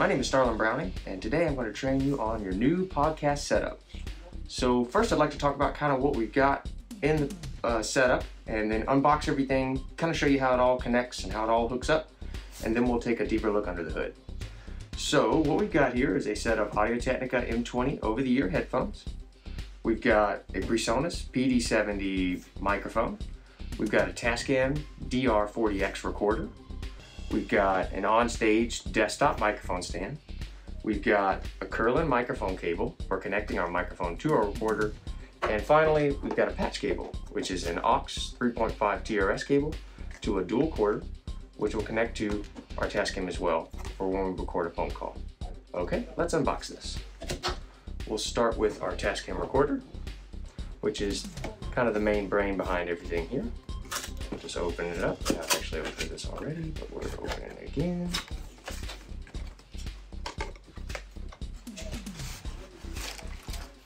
My name is Starlin Browning, and today I'm going to train you on your new podcast setup. So first I'd like to talk about kind of what we've got in the setup, and then unbox everything, kind of show you how it all connects and how it all hooks up, and then we'll take a deeper look under the hood. So what we've got here is a set of Audio-Technica M20 over-the-ear headphones. We've got a PreSonus PD70 microphone. We've got a Tascam DR40X recorder. We've got an on-stage desktop microphone stand. We've got a Curlin microphone cable for connecting our microphone to our recorder. And finally, we've got a patch cable, which is an aux 3.5 TRS cable to a dual cord, which will connect to our Tascam as well for when we record a phone call. Okay, let's unbox this. We'll start with our Tascam recorder, which is kind of the main brain behind everything here. Just open it up. I've actually opened this already, but we're opening it again.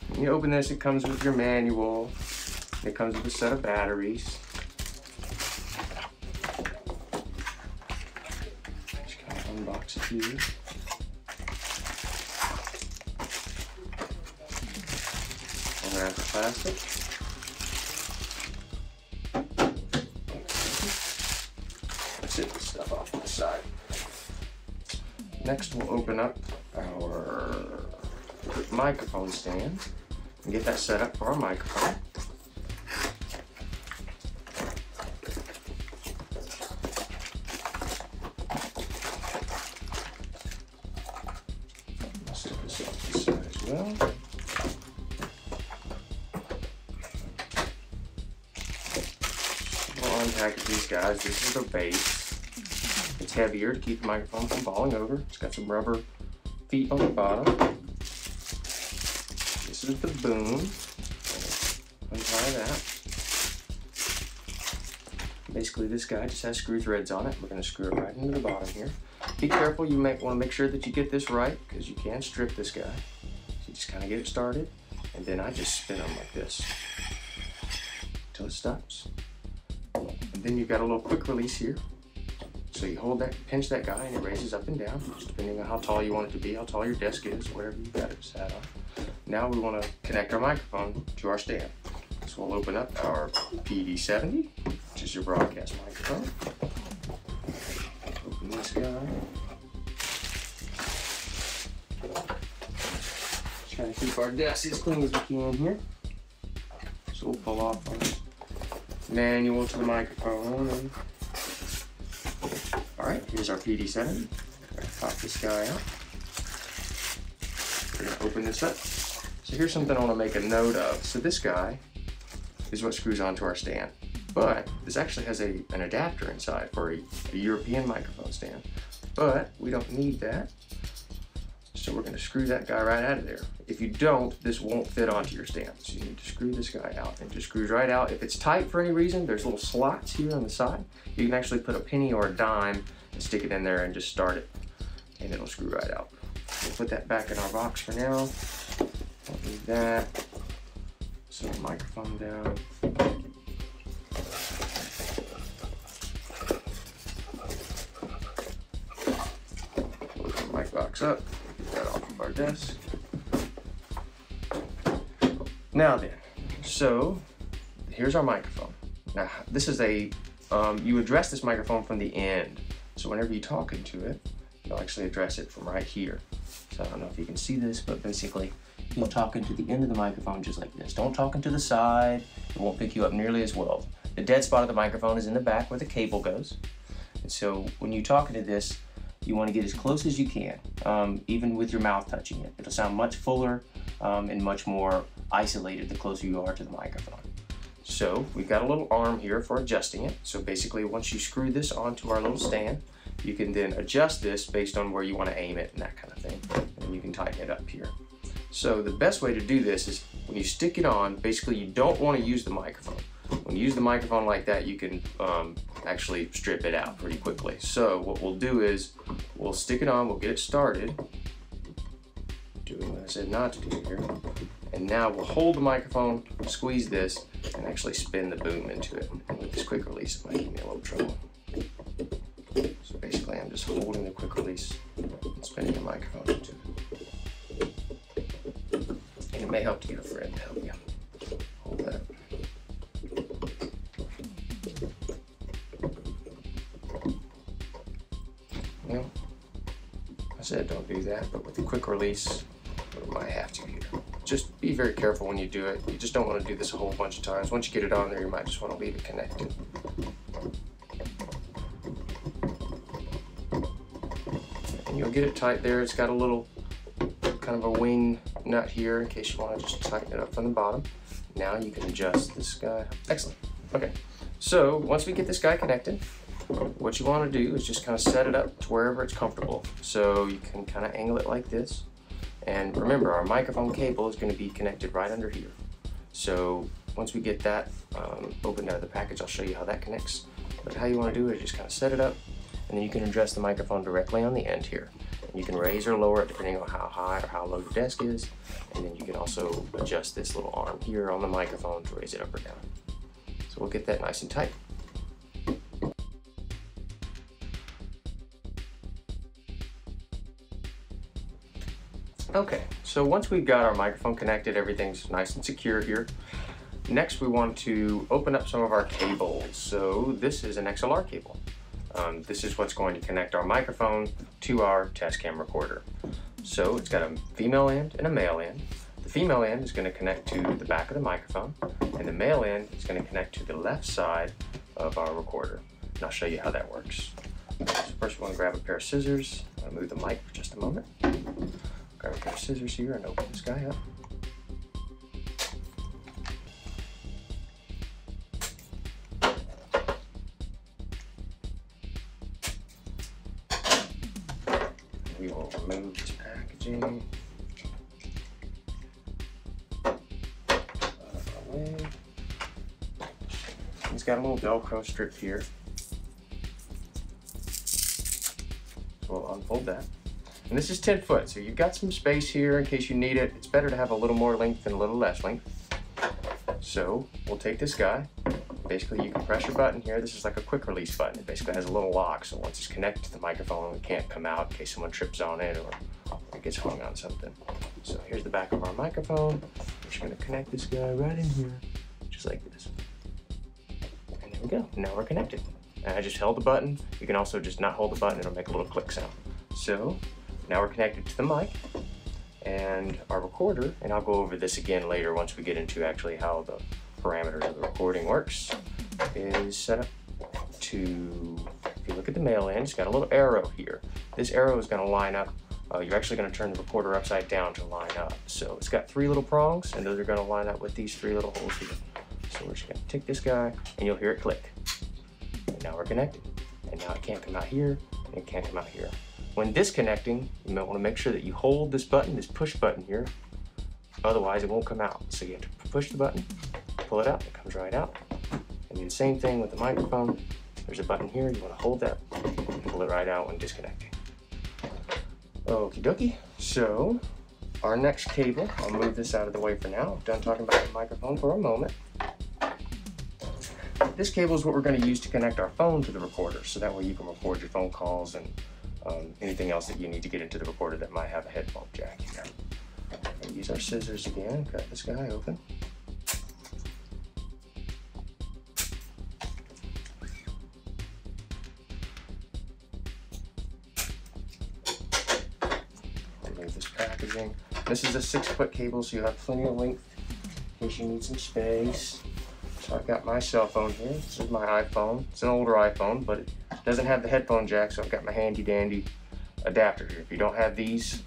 When you open this, it comes with your manual. It comes with a set of batteries. Just kind of unbox it here. Unwrap the plastic. Sit this stuff off to the side. Next, we'll open up our microphone stand and get that set up for our microphone. I'll set this off to the side as well. We'll unpackage these guys. This is the base. It's heavier to keep the microphone from falling over. It's got some rubber feet on the bottom. This is the boom. Untie that. Basically, this guy just has screw threads on it. We're going to screw it right into the bottom here. Be careful. You might want to make sure that you get this right because you can strip this guy. So you just kind of get it started, and then I just spin them like this until it stops. And then you've got a little quick release here. So you hold that, pinch that guy, and it raises up and down, just depending on how tall you want it to be, how tall your desk is, whatever you've got it sat on. Now we want to connect our microphone to our stand. So we'll open up our PD70, which is your broadcast microphone. Open this guy. Trying to keep our desk as clean as we can here. So we'll pull off our manual to the microphone. Alright, here's our PD70. Pop this guy out. We're going to open this up. So here's something I want to make a note of. So this guy is what screws onto our stand. But this actually has an adapter inside for a European microphone stand. But we don't need that. So we're going to screw that guy right out of there. If you don't, this won't fit onto your stand. So you need to screw this guy out. And it just screws right out. If it's tight for any reason, there's little slots here on the side. You can actually put a penny or a dime and stick it in there and just start it. And it'll screw right out. We'll put that back in our box for now. Don't need that. Set the microphone down. Open the mic box up. Get that off of our desk. Now then, so here's our microphone. Now this is you address this microphone from the end. So whenever you talk into it, you'll actually address it from right here. So I don't know if you can see this, but basically you'll talk into the end of the microphone just like this. Don't talk into the side, it won't pick you up nearly as well. The dead spot of the microphone is in the back where the cable goes. And so when you talk into this, you want to get as close as you can, even with your mouth touching it. It'll sound much fuller and much more isolated the closer you are to the microphone. So we've got a little arm here for adjusting it. So basically once you screw this onto our little stand, you can then adjust this based on where you want to aim it and that kind of thing. And you can tighten it up here. So the best way to do this is when you stick it on, basically you don't want to use the microphone. When you use the microphone like that, you can actually strip it out pretty quickly. So what we'll do is we'll stick it on, we'll get it started, doing what I said not to do here. And now we'll hold the microphone, squeeze this, and actually spin the boom into it. And with this quick release, it might give me a little trouble. So basically I'm just holding the quick release and spinning the microphone into it. And it may help to get a friend to help you hold that. Well, I said don't do that, but with a quick release, you might have to here. Just be very careful when you do it. You just don't want to do this a whole bunch of times. Once you get it on there, you might just want to leave it connected. And you'll get it tight there. It's got a little kind of a wing nut here in case you want to just tighten it up from the bottom. Now you can adjust this guy. Excellent. Okay, so once we get this guy connected, what you want to do is just kind of set it up to wherever it's comfortable. So you can kind of angle it like this. And remember, our microphone cable is going to be connected right under here. So once we get that opened out of the package, I'll show you how that connects. But how you want to do it is just kind of set it up, and then you can adjust the microphone directly on the end here. And you can raise or lower it depending on how high or how low your desk is. And then you can also adjust this little arm here on the microphone to raise it up or down. So we'll get that nice and tight. Okay, so once we've got our microphone connected, everything's nice and secure here. Next, we want to open up some of our cables. So this is an XLR cable. This is what's going to connect our microphone to our test cam recorder. So it's got a female end and a male end. The female end is going to connect to the back of the microphone, and the male end is going to connect to the left side of our recorder. And I'll show you how that works. So first, we want to grab a pair of scissors. I'll move the mic for just a moment. Grab a pair of scissors here and open this guy up. We will remove this packaging. It's got a little Velcro strip here. So we'll unfold that. And this is 10 foot, so you've got some space here in case you need it. It's better to have a little more length than a little less length. So we'll take this guy. Basically, you can press your button here. This is like a quick release button. It basically has a little lock, so once it's connected to the microphone, it can't come out in case someone trips on it or it gets hung on something. So here's the back of our microphone. We're just gonna connect this guy right in here, just like this. And there we go. Now we're connected. And I just held the button. You can also just not hold the button. It'll make a little click sound. So now we're connected to the mic and our recorder, and I'll go over this again later once we get into actually how the parameters of the recording works, is set up to, if you look at the male end, it's got a little arrow here. This arrow is going to line up, you're actually going to turn the recorder upside down to line up. So it's got 3 little prongs, and those are going to line up with these 3 little holes here. So we're just going to take this guy, and you'll hear it click. And now we're connected. And now it can't come out here, and it can't come out here. When disconnecting, you might want to make sure that you hold this button, this push button here, otherwise it won't come out. So you have to push the button, pull it out, it comes right out. And then same thing with the microphone. There's a button here, you want to hold that and pull it right out when disconnecting. Okie dokie, so our next cable, I'll move this out of the way for now. I'm done talking about the microphone for a moment. This cable is what we're going to use to connect our phone to the recorder, so that way you can record your phone calls and anything else that you need to get into the recorder that might have a headphone jack here. We'll use our scissors again, cut this guy open. Remove this packaging. This is a 6-foot cable, so you have plenty of length in case you need some space. So I've got my cell phone here. This is my iPhone. It's an older iPhone, but it doesn't have the headphone jack, so I've got my handy dandy adapter here. If you don't have these,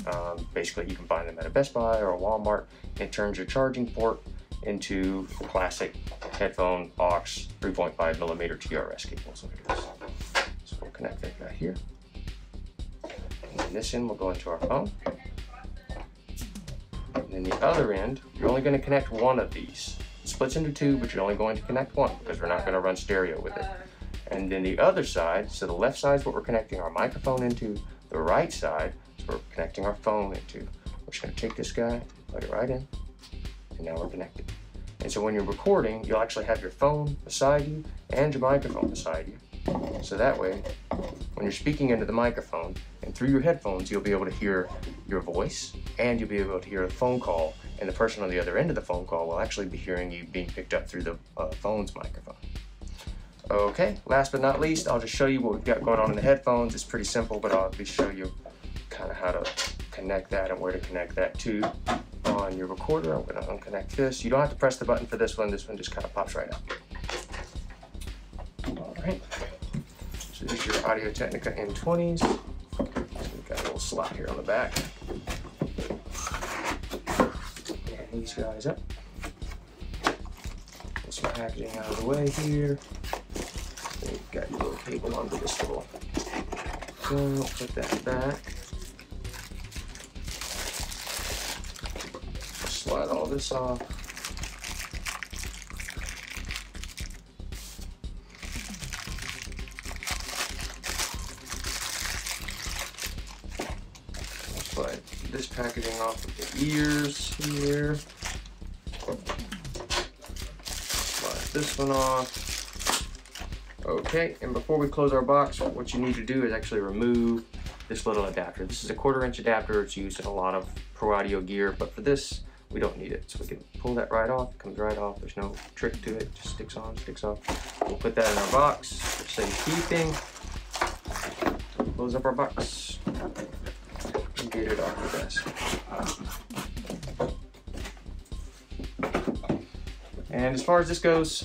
basically you can find them at a Best Buy or a Walmart. It turns your charging port into the classic headphone aux 3.5 millimeter TRS cable. So here it is. So we'll connect that guy here. And then this end will go into our phone. And then the other end, you're only going to connect one of these. It splits into 2, but you're only going to connect one because we're not going to run stereo with it. And then the other side, so the left side is what we're connecting our microphone into. The right side is what we're connecting our phone into. We're just going to take this guy, plug it right in, and now we're connected. And so when you're recording, you'll actually have your phone beside you and your microphone beside you. So that way, when you're speaking into the microphone and through your headphones, you'll be able to hear your voice, and you'll be able to hear a phone call, and the person on the other end of the phone call will actually be hearing you being picked up through the phone's microphone. Okay, last but not least, I'll just show you what we've got going on in the headphones. It's pretty simple, but I'll just show you kind of how to connect that and where to connect that to on your recorder. I'm going to unconnect this. You don't have to press the button for this one. This one just kind of pops right out. All right. So this is your Audio-Technica N20s. So we've got a little slot here on the back. And these guys up. Get some packaging out of the way here. And you've got your little cable onto this little. So put that back. Slide all this off. Slide this packaging off of the ears here. Slide this one off. Okay, and before we close our box, what you need to do is actually remove this little adapter. This is a 1/4 inch adapter. It's used in a lot of pro audio gear, but for this, we don't need it. So we can pull that right off. It comes right off. There's no trick to it. It just sticks on, sticks off. We'll put that in our box for safekeeping. Close up our box and get it off the desk. And as far as this goes,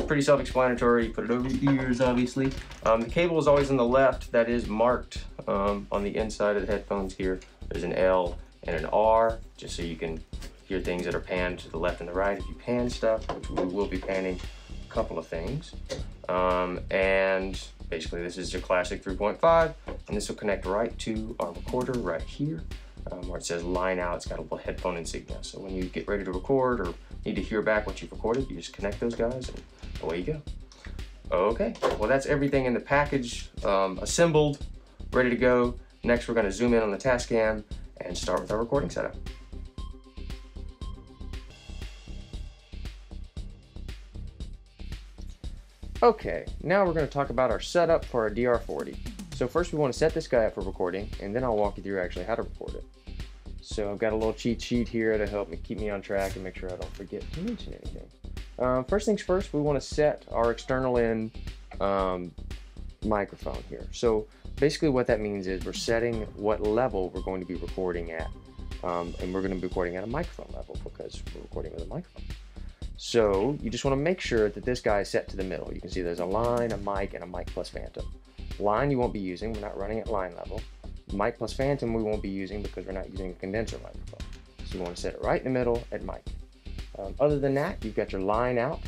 pretty self-explanatory. You put it over your ears, obviously. The cable is always on the left. That is marked on the inside of the headphones here. There's an L and an R, just so you can hear things that are panned to the left and the right if you pan stuff, which we will be panning a couple of things. And basically this is your classic 3.5, and this will connect right to our recorder right here, where it says line out. It's got a little headphone insignia. So when you get ready to record or need to hear back what you've recorded, you just connect those guys and away you go. Okay, well that's everything in the package assembled, ready to go. Next we're going to zoom in on the Tascam and start with our recording setup. Okay, now we're going to talk about our setup for our DR40. So first we want to set this guy up for recording, and then I'll walk you through actually how to record it. So I've got a little cheat sheet here to help me keep me on track and make sure I don't forget to mention anything. First things first, we want to set our external in microphone here. So basically what that means is we're setting what level we're going to be recording at. And we're going to be recording at a microphone level because we're recording with a microphone. So you just want to make sure that this guy is set to the middle. You can see there's a line, a mic, and a mic plus phantom. Line you won't be using, we're not running at line level. Mic plus phantom we won't be using because we're not using a condenser microphone. So you want to set it right in the middle at mic. Other than that, you've got your line out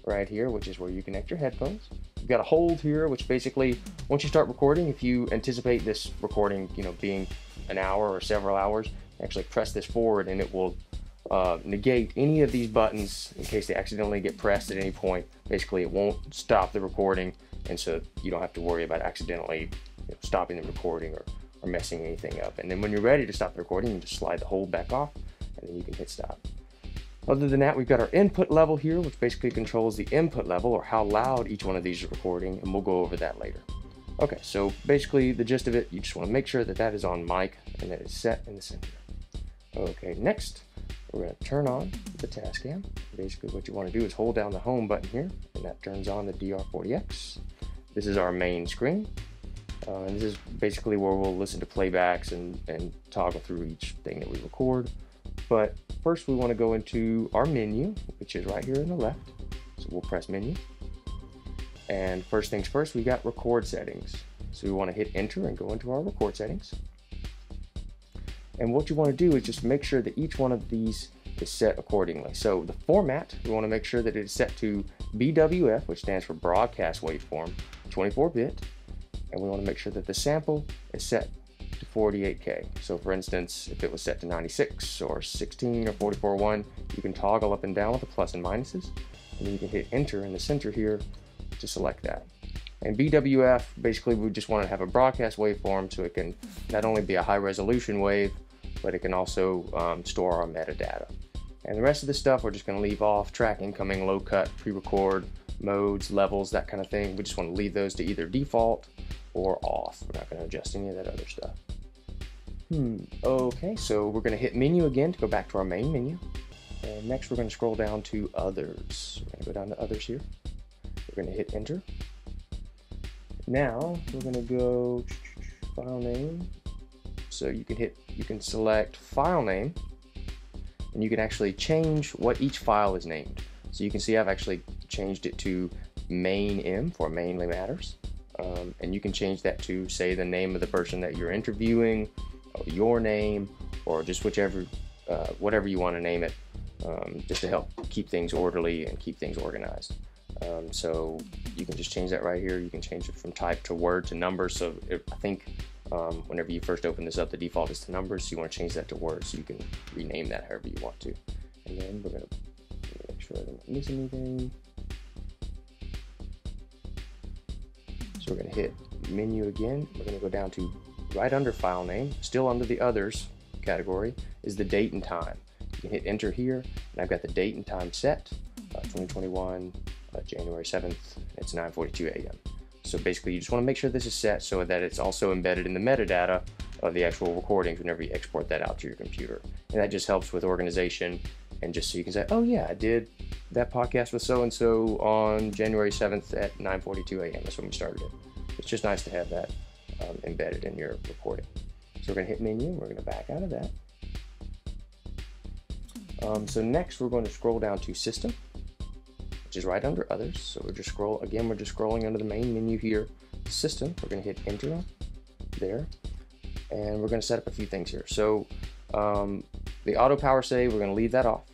right here, which is where you connect your headphones. You've got a hold here, which basically, once you start recording, if you anticipate this recording, being an hour or several hours, actually press this forward and it will negate any of these buttons in case they accidentally get pressed at any point. Basically, it won't stop the recording, and so you don't have to worry about accidentally stopping the recording or messing anything up. And then when you're ready to stop the recording, you just slide the hold back off, and then you can hit stop. Other than that, we've got our input level here, which basically controls the input level or how loud each one of these is recording, and we'll go over that later. Okay, so basically the gist of it, you just want to make sure that that is on mic and that it's set in the center. Okay, next we're going to turn on the Tascam. Basically what you want to do is hold down the home button here, and that turns on the DR40X. This is our main screen. And this is basically where we'll listen to playbacks and toggle through each thing that we record. But first we want to go into our menu, which is right here on the left. So we'll press menu. And first things first, we got record settings. So we want to hit enter and go into our record settings. And what you want to do is just make sure that each one of these is set accordingly. So the format, we want to make sure that it is set to BWF, which stands for broadcast waveform, 24-bit. And we want to make sure that the sample is set to 48K. So for instance, if it was set to 96 or 16 or 44.1, you can toggle up and down with the plus and minuses. And then you can hit enter in the center here to select that. And BWF, basically we just want to have a broadcast waveform so it can not only be a high resolution wave, but it can also store our metadata. And the rest of the stuff we're just going to leave off: track incoming, low cut, pre-record, modes, levels, that kind of thing. We just want to leave those to either default or off. We're not going to adjust any of that other stuff. Okay, so we're going to hit menu again to go back to our main menu. And next we're going to scroll down to others. We're going to go down to others here. We're going to hit enter. Now we're going to go file name. So you can select file name, and you can actually change what each file is named. So you can see I've actually changed it to main for Mainly Matters. And you can change that to, say, the name of the person that you're interviewing, or your name, or just whichever, whatever you want to name it, just to help keep things orderly and keep things organized. So you can just change that right here. You can change it from type to word to numbers. So I think whenever you first open this up, the default is to numbers. So you want to change that to words, so you can rename that however you want to. And then we're going to make sure I don't miss anything. So we're going to hit menu again. We're going to go down to right under file name, still under the others category, is the date and time. You can hit enter here, and I've got the date and time set, 2021, January 7th, it's 9:42 a.m. So basically you just want to make sure this is set so that it's also embedded in the metadata of the actual recordings whenever you export that out to your computer. And that just helps with organization, and just so you can say, oh yeah, I did that podcast with so-and-so on January 7th at 9:42 a.m. That's when we started it. It's just nice to have that embedded in your recording. So we're going to hit menu, we're going to back out of that. So next we're going to scroll down to system, which is right under others. So we're just scrolling under the main menu here, system. We're going to hit enter there, and we're going to set up a few things here. So the auto power save, we're going to leave that off.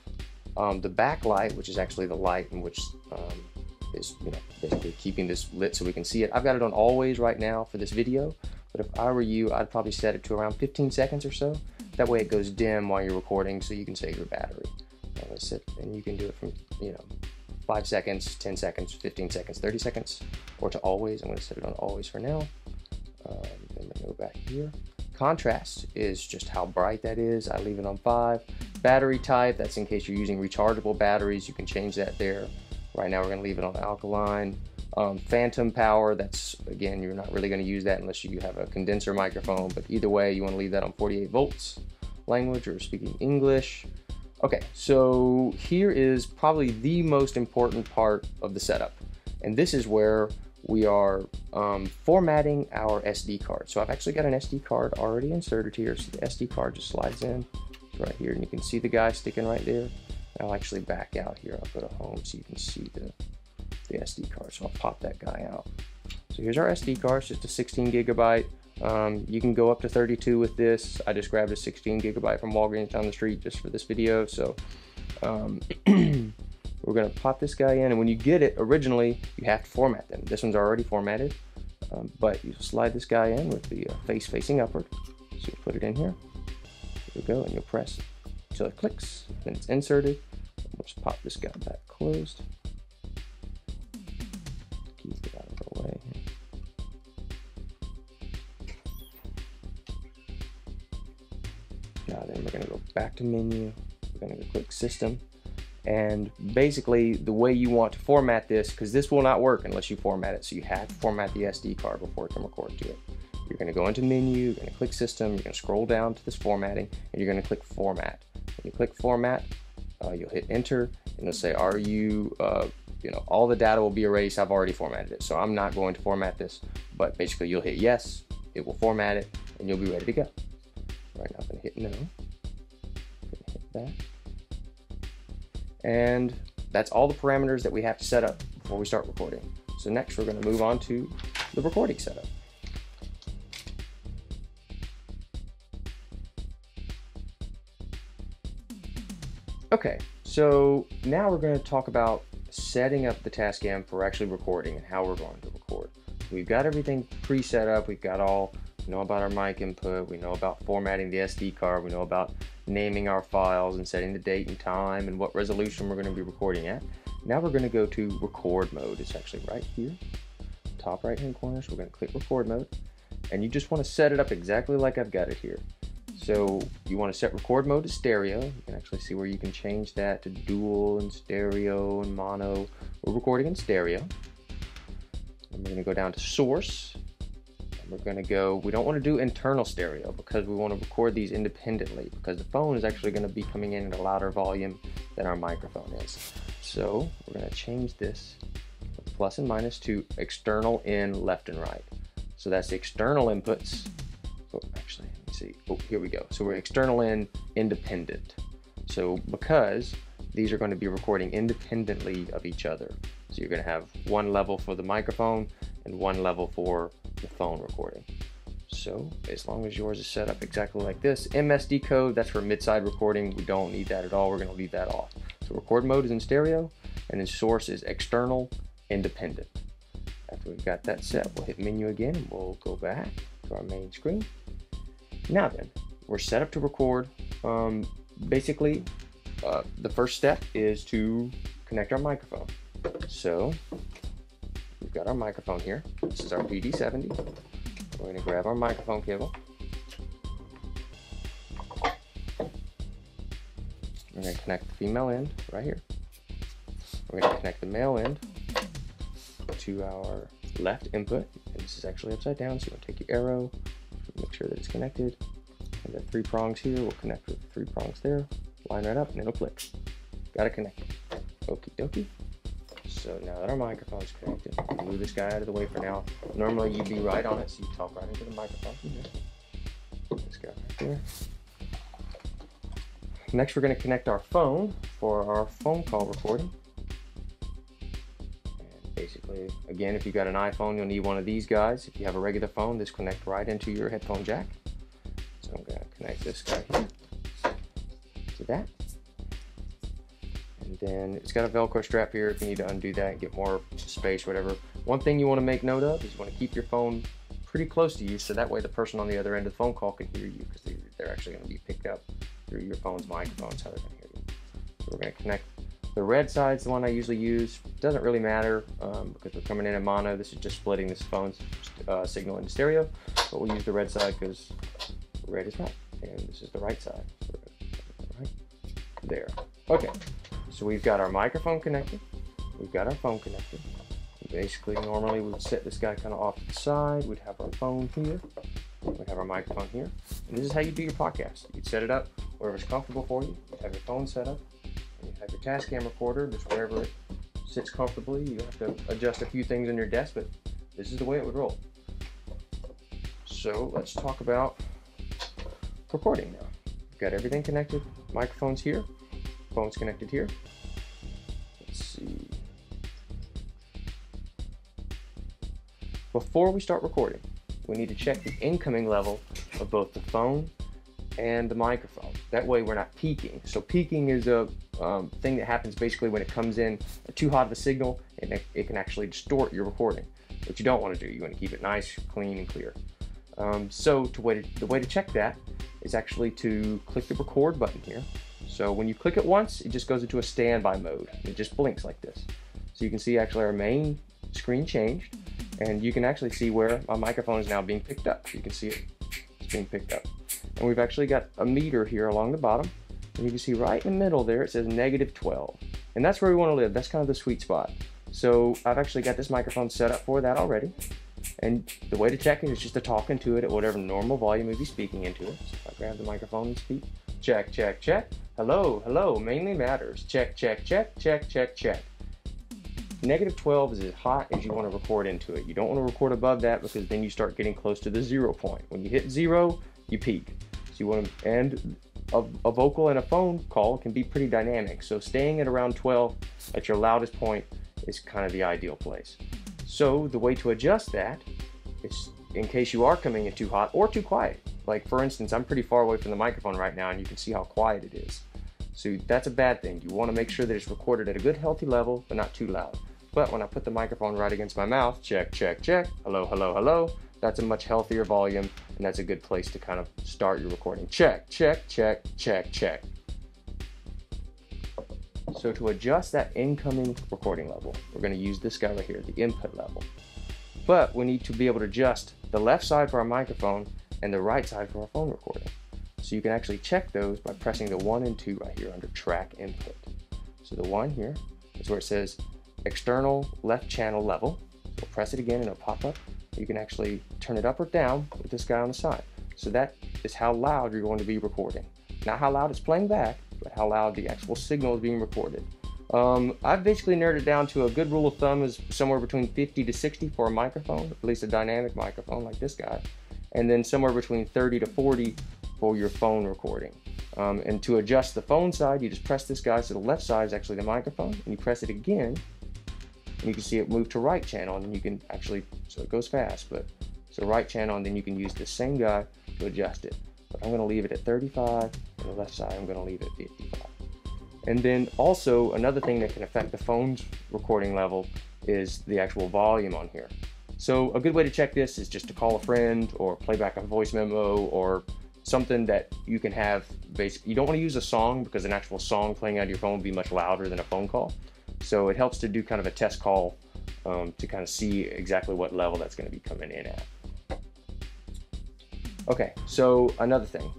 The backlight, which is actually the light in which is basically keeping this lit so we can see it. I've got it on always right now for this video, but if I were you, I'd probably set it to around 15 seconds or so. That way it goes dim while you're recording, so you can save your battery. And you can do it from 5 seconds, 10 seconds, 15 seconds, 30 seconds, or to always. I'm going to set it on always for now. I'm going to go back here. Contrast is just how bright that is. I leave it on 5. Battery type, that's in case you're using rechargeable batteries. You can change that there. Right now we're going to leave it on alkaline. Phantom power, that's, again, you're not really going to use that unless you have a condenser microphone, but either way you want to leave that on 48 volts. Language, or speaking English. Okay, so here is probably the most important part of the setup, and this is where we are formatting our SD card. So I've actually got an SD card already inserted here, so the SD card just slides in right here, and you can see the guy sticking right there. I'll actually back out here. I'll go to home so you can see the SD card. So I'll pop that guy out. So here's our SD card. It's just a 16 gigabyte. You can go up to 32 with this. I just grabbed a 16 gigabyte from Walgreens down the street just for this video. So we're going to pop this guy in, and when you get it, originally you have to format them. This one's already formatted, but you slide this guy in with the face facing upward. So you put it in here. There we go, and you'll press until it clicks, then it's inserted. We'll just pop this guy back closed. Keep it out of the way. Now then we're going to go back to menu. We're going to go click system. And basically the way you want to format this, because this will not work unless you format it, so you have to format the SD card before it can record to it. You're going to go into menu, you're going to click system, you're going to scroll down to this formatting, and you're going to click format. When you click format, you'll hit enter, and it'll say, are you, all the data will be erased. I've already formatted it, so I'm not going to format this, but basically you'll hit yes, it will format it, and you'll be ready to go. Right now I'm going to hit no, I'm going to hit that. And that's all the parameters that we have to set up before we start recording. So next we're going to move on to the recording setup. Okay, so now we're going to talk about setting up the Tascam for actually recording and how we're going to record. We've got everything pre-set up. We know about our mic input. We know about formatting the SD card. We know about naming our files and setting the date and time and what resolution we're going to be recording at. Now we're going to go to record mode. It's actually right here, top right hand corner. So we're going to click record mode, and you just want to set it up exactly like I've got it here. So you want to set record mode to stereo. You can actually see where you can change that to dual and stereo and mono. We're recording in stereo. And we're going to go down to source. And we're going to go, we don't want to do internal stereo because we want to record these independently because the phone is actually going to be coming in at a louder volume than our microphone is. So we're going to change this plus and minus to external in left and right. So that's the external inputs. Oh, actually, let me see. Oh, here we go. So we're external in independent. So because these are going to be recording independently of each other. So you're going to have one level for the microphone and one level for the phone recording. So as long as yours is set up exactly like this, MSD code, that's for mid-side recording. We don't need that at all. We're going to leave that off. So record mode is in stereo and then source is external independent. After we've got that set, we'll hit menu again and we'll go back to our main screen. Now then, we're set up to record. Basically, the first step is to connect our microphone. So we've got our microphone here. This is our PD70. We're going to grab our microphone cable. We're going to connect the female end right here. We're going to connect the male end to our left input, and this is actually upside down, so you want to take your arrow, make sure that it's connected, and the 3 prongs here will connect with the 3 prongs there, line right up, and it'll click. Got it connected. Okie dokie. So now that our microphone's connected, I'll move this guy out of the way for now. Normally you'd be right on it, so you talk right into the microphone. This guy right there. Next we're going to connect our phone for our phone call recording. Basically, again, if you've got an iPhone, you'll need one of these guys. If you have a regular phone, this connect right into your headphone jack. So I'm going to connect this guy here to that. And then it's got a Velcro strap here if you need to undo that and get more space, whatever. One thing you want to make note of is you want to keep your phone pretty close to you so that way the person on the other end of the phone call can hear you because they're actually going to be picked up through your phone's microphones, how they're going to hear you. So we're going to connect. The red side's the one I usually use. Doesn't really matter because we're coming in at mono. This is just splitting this phone's signal into stereo. But we'll use the red side because red is right. And this is the right side. So right there. Okay. So we've got our microphone connected. We've got our phone connected. Basically, normally we would set this guy kind of off to the side. We'd have our phone here. We'd have our microphone here. And this is how you do your podcast. You'd set it up wherever's comfortable for you. You'd have your phone set up. You have your Tascam recorder, just wherever it sits comfortably. You have to adjust a few things on your desk, but this is the way it would roll. So let's talk about recording now. We've got everything connected. Microphone's here. Phone's connected here. Let's see. Before we start recording, we need to check the incoming level of both the phone and the microphone. That way we're not peaking. So peaking is a thing that happens basically when it comes in too hot of a signal and it can actually distort your recording, which you don't want to do. You want to keep it nice, clean, and clear. So the way to check that is actually to click the record button here. So when you click it once, it just goes into a standby mode. It just blinks like this. So you can see actually our main screen changed, and you can actually see where my microphone is now being picked up. You can see it's being picked up. And we've actually got a meter here along the bottom. And you can see right in the middle there, it says -12. And that's where we want to live. That's kind of the sweet spot. So I've actually got this microphone set up for that already. And the way to check it is just to talk into it at whatever normal volume you'd be speaking into it. So if I grab the microphone and speak, check, check, check. Hello, hello, Mainly Matters. Check, check, check, check, check, check. -12 is as hot as you want to record into it. You don't want to record above that because then you start getting close to the 0 point. When you hit 0, you peak. So you want to, and a vocal and a phone call can be pretty dynamic. So staying at around 12 at your loudest point is kind of the ideal place. So the way to adjust that is in case you are coming in too hot or too quiet. Like for instance, I'm pretty far away from the microphone right now and you can see how quiet it is. So that's a bad thing. You want to make sure that it's recorded at a good healthy level, but not too loud. But when I put the microphone right against my mouth, check, check, check, hello, hello, hello, that's a much healthier volume, and that's a good place to kind of start your recording. Check, check, check, check, check. So to adjust that incoming recording level, we're going to use this guy right here, the input level. But we need to be able to adjust the left side for our microphone and the right side for our phone recording. So you can actually check those by pressing the 1 and 2 right here under track input. So the 1 here is where it says external left channel level. So press it again and it'll pop up. You can actually turn it up or down with this guy on the side. So that is how loud you're going to be recording. Not how loud it's playing back, but how loud the actual signal is being recorded. I've basically narrowed it down to a good rule of thumb is somewhere between 50 to 60 for a microphone, at least a dynamic microphone like this guy, and then somewhere between 30 to 40 for your phone recording. And to adjust the phone side, you just press this guy, so the left side is actually the microphone, and you press it again, and you can see it move to right channel, and you can actually, so it goes fast, but so right channel, and then you can use the same guy to adjust it. But I'm going to leave it at 35, and the left side I'm going to leave it at 55. And then also another thing that can affect the phone's recording level is the actual volume on here. So a good way to check this is just to call a friend or play back a voice memo or something that you can have. Basically, you don't want to use a song because an actual song playing out of your phone would be much louder than a phone call. So it helps to do kind of a test call to kind of see exactly what level that's going to be coming in at. Okay, so another thing,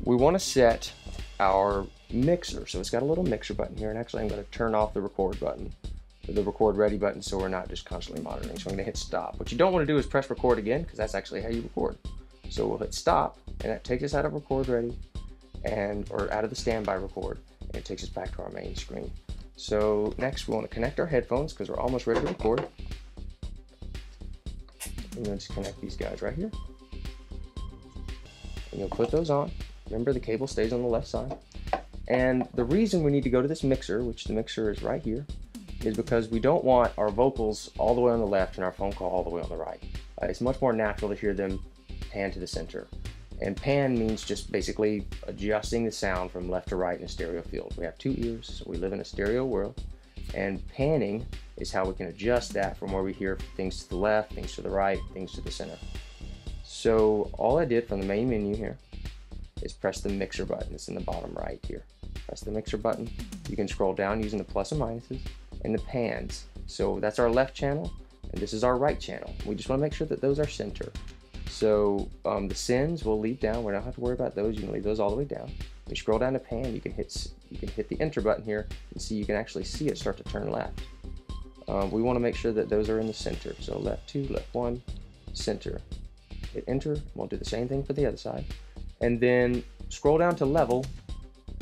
we want to set our mixer. So it's got a little mixer button here, and actually I'm going to turn off the record button, the record ready button, so we're not just constantly monitoring. So I'm going to hit stop. What you don't want to do is press record again, because that's actually how you record. So we'll hit stop, and that takes us out of record ready, or out of the standby record, and it takes us back to our main screen. So next we want to connect our headphones because we're almost ready to record. I'm going to just connect these guys right here. And you'll put those on. Remember, the cable stays on the left side. And the reason we need to go to this mixer, which the mixer is right here, is because we don't want our vocals all the way on the left and our phone call all the way on the right. It's much more natural to hear them pan to the center. And pan means just basically adjusting the sound from left to right in a stereo field. We have 2 ears, so we live in a stereo world. And panning is how we can adjust that from where we hear things to the left, things to the right, things to the center. So all I did from the main menu here is press the mixer button. It's in the bottom right here. Press the mixer button. You can scroll down using the plus and minuses and the pans. So that's our left channel, and this is our right channel. We just want to make sure that those are center. So the sends we'll leave down. We don't have to worry about those. You can leave those all the way down. When you scroll down to pan, you can hit the enter button here and see, you can actually see it start to turn left. We want to make sure that those are in the center. So left 2, left 1, center. Hit enter, and we'll do the same thing for the other side. And then scroll down to level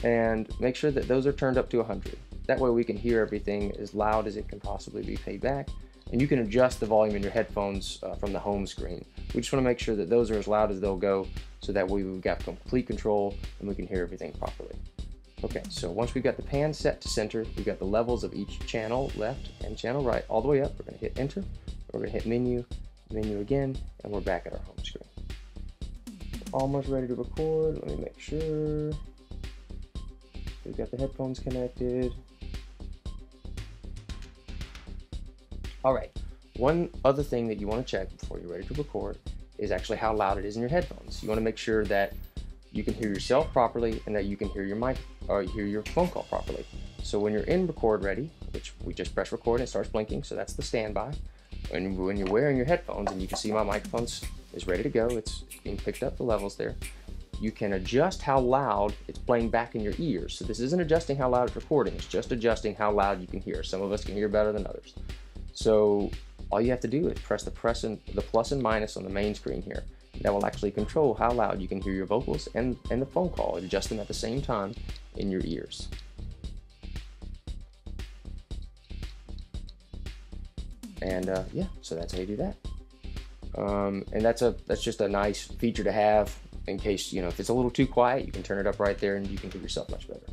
and make sure that those are turned up to 100. That way we can hear everything as loud as it can possibly be played back. And you can adjust the volume in your headphones from the home screen. We just want to make sure that those are as loud as they'll go, so that way we've got complete control and we can hear everything properly. Okay, so once we've got the pan set to center, we've got the levels of each channel left and channel right all the way up. We're going to hit enter, we're going to hit menu, menu again, and we're back at our home screen. Almost ready to record. Let me make sure we've got the headphones connected. All right, one other thing that you want to check before you're ready to record is actually how loud it is in your headphones. You want to make sure that you can hear yourself properly and that you can hear your mic or hear your phone call properly. So when you're in record ready, which we just press record and it starts blinking, so that's the standby. And when you're wearing your headphones, and you can see my microphones is ready to go, it's being picked up, the levels there, you can adjust how loud it's playing back in your ears. So this isn't adjusting how loud it's recording, it's just adjusting how loud you can hear. Some of us can hear better than others. So all you have to do is press the plus and minus on the main screen here. That will actually control how loud you can hear your vocals and the phone call, adjust them at the same time in your ears. And yeah, so that's how you do that. And that's just a nice feature to have in case, you know, if it's a little too quiet, you can turn it up right there and you can hear yourself much better.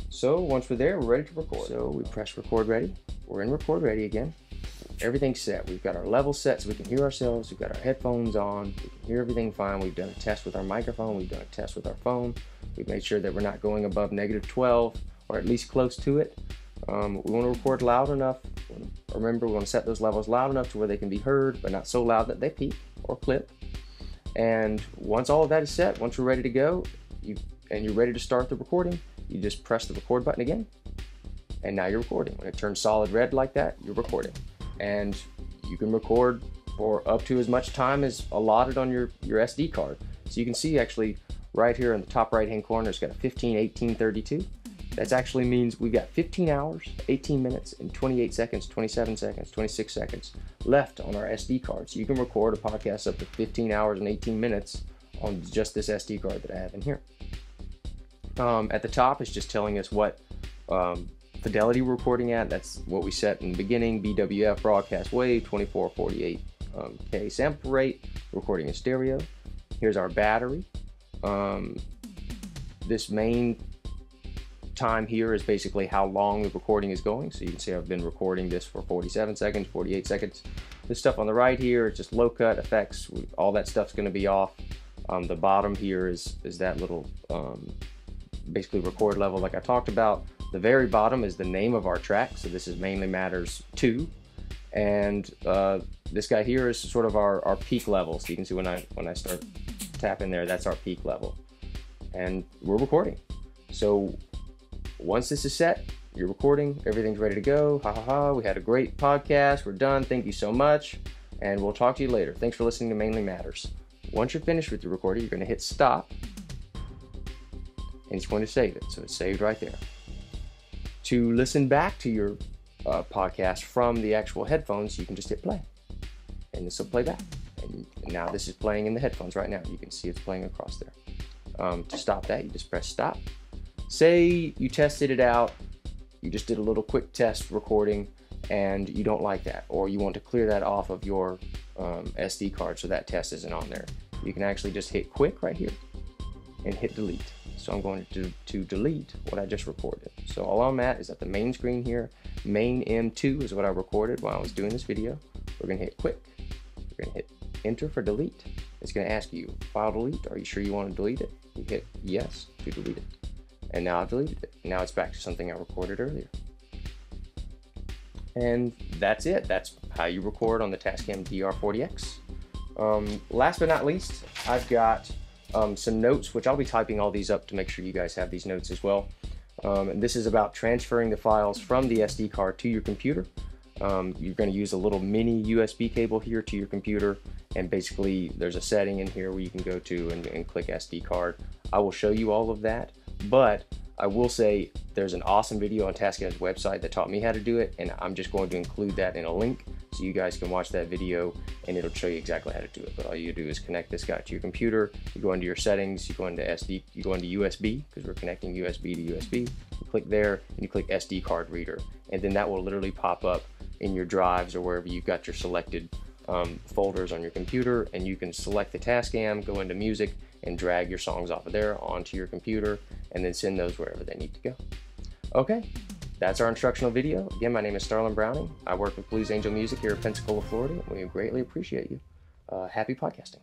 So once we're there, we're ready to record. So we press record ready. We're in record ready again. Everything's set. We've got our levels set so we can hear ourselves. We've got our headphones on. We can hear everything fine. We've done a test with our microphone. We've done a test with our phone. We've made sure that we're not going above -12 or at least close to it. We want to record loud enough. Remember, we want to set those levels loud enough to where they can be heard, but not so loud that they peak or clip. And once all of that is set, once we're ready to go, and you're ready to start the recording, you just press the record button again, and now you're recording. When it turns solid red like that, you're recording. And you can record for up to as much time as allotted on your SD card. So you can see actually right here in the top right hand corner, it's got a 15, 18, 32. That actually means we've got 15 hours, 18 minutes, and 28 seconds, 27 seconds, 26 seconds left on our SD card. So you can record a podcast up to 15 hours and 18 minutes on just this SD card that I have in here. At the top, it's just telling us what fidelity we're recording at. That's what we set in the beginning: BWF, broadcast wave, 2448 K sample rate, recording in stereo. Here's our battery. This main time here is basically how long the recording is going. So you can see I've been recording this for 47 seconds, 48 seconds. This stuff on the right here, it's just low cut effects. All that stuff's going to be off. The bottom here is that little basically record level like I talked about. The very bottom is the name of our track. So this is Mainly Matters 2. And this guy here is sort of our peak level. So you can see when I start tapping there, that's our peak level. And we're recording. So once this is set, you're recording, everything's ready to go. Ha ha ha, we had a great podcast. We're done. Thank you so much. And we'll talk to you later. Thanks for listening to Mainly Matters. Once you're finished with your recording, you're going to hit stop. And it's going to save it. So it's saved right there. To listen back to your podcast from the actual headphones, you can just hit play. And this will play back. And now this is playing in the headphones right now. You can see it's playing across there. To stop that, you just press stop. Say you tested it out, you just did a little quick test recording and you don't like that, or you want to clear that off of your SD card so that test isn't on there. You can actually just hit quick right here and hit delete. So I'm going to delete what I just recorded. So all I'm at is at the main screen here. Main M2 is what I recorded while I was doing this video. We're going to hit quick. We're going to hit enter for delete. It's going to ask you, file delete. Are you sure you want to delete it? You hit yes to delete it. And now I've deleted it. Now it's back to something I recorded earlier. And that's it. That's how you record on the Tascam DR40X. Last but not least, I've got some notes, which I'll be typing all these up to make sure you guys have these notes as well. And this is about transferring the files from the SD card to your computer. You're going to use a little mini USB cable here to your computer. And basically, there's a setting in here where you can go to and click SD card. I will show you all of that. But I will say there's an awesome video on Tascam's website that taught me how to do it, and I'm just going to include that in a link so you guys can watch that video and it'll show you exactly how to do it. But all you do is connect this guy to your computer, you go into your settings, you go into SD, you go into USB because we're connecting USB to USB. You click there and you click SD card reader, and then that will literally pop up in your drives or wherever you've got your selected folders on your computer, and you can select the Tascam, go into music, and drag your songs off of there onto your computer and then send those wherever they need to go. Okay, that's our instructional video. Again, my name is Starlin Browning. I work with Blues Angel Music here in Pensacola, Florida. We greatly appreciate you. Happy podcasting.